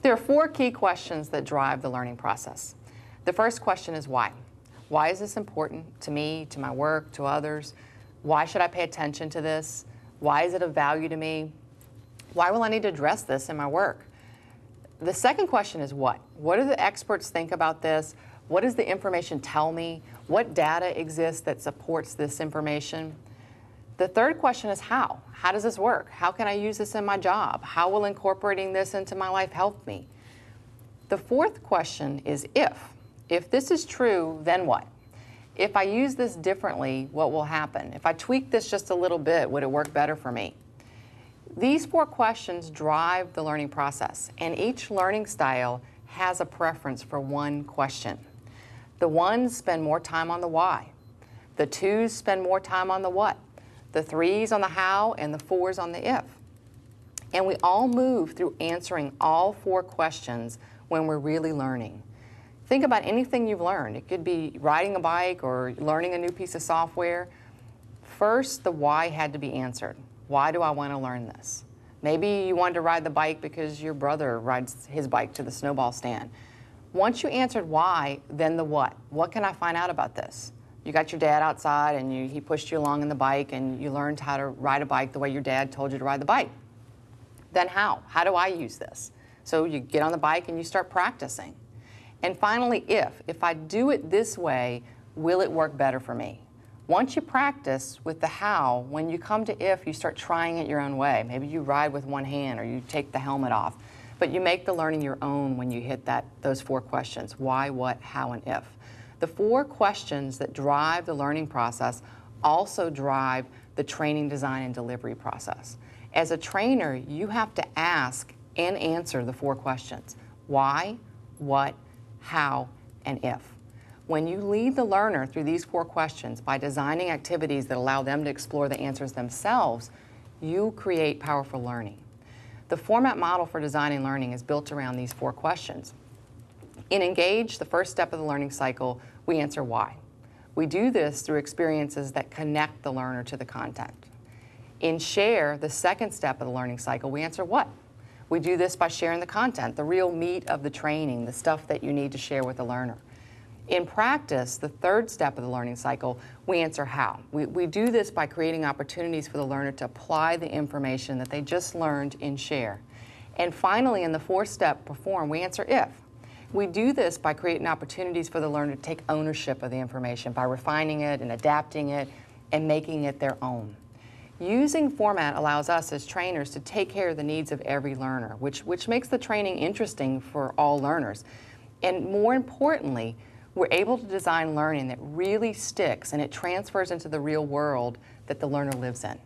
There are 4 key questions that drive the learning process. The first question is why. Why is this important to me, to my work, to others? Why should I pay attention to this? Why is it of value to me? Why will I need to address this in my work? The second question is what? What do the experts think about this? What does the information tell me? What data exists that supports this information? The third question is how? How does this work? How can I use this in my job? How will incorporating this into my life help me? The fourth question is if. If this is true, then what? If I use this differently, what will happen? If I tweak this just a little bit, would it work better for me? These 4 questions drive the learning process, and each learning style has a preference for one question. The 1s spend more time on the why. The 2s spend more time on the what. The 3s on the how, and the 4s on the if. And we all move through answering all 4 questions when we're really learning. Think about anything you've learned. It could be riding a bike or learning a new piece of software. First, the why had to be answered. Why do I want to learn this? Maybe you wanted to ride the bike because your brother rides his bike to the snowball stand. Once you answered why, then the what. What can I find out about this? You got your dad outside and he pushed you along in the bike and you learned how to ride a bike the way your dad told you to ride the bike. Then how? How do I use this? So you get on the bike and you start practicing. And finally, if I do it this way, will it work better for me? Once you practice with the how, when you come to if, you start trying it your own way. Maybe you ride with one hand or you take the helmet off. But you make the learning your own when you hit those 4 questions: why, what, how, and if. The 4 questions that drive the learning process also drive the training, design, and delivery process. As a trainer, you have to ask and answer the 4 questions: why, what, how, and if. When you lead the learner through these 4 questions by designing activities that allow them to explore the answers themselves, you create powerful learning. The format model for designing learning is built around these 4 questions. In Engage, the first step of the learning cycle, we answer why. We do this through experiences that connect the learner to the content. In Share, the second step of the learning cycle, we answer what. We do this by sharing the content, the real meat of the training, the stuff that you need to share with the learner. In Practice, the third step of the learning cycle, we answer how. We do this by creating opportunities for the learner to apply the information that they just learned in Share. And finally, in the 4th step, Perform, we answer if. We do this by creating opportunities for the learner to take ownership of the information, by refining it and adapting it and making it their own. Using format allows us as trainers to take care of the needs of every learner, which makes the training interesting for all learners. And more importantly, we're able to design learning that really sticks and it transfers into the real world that the learner lives in.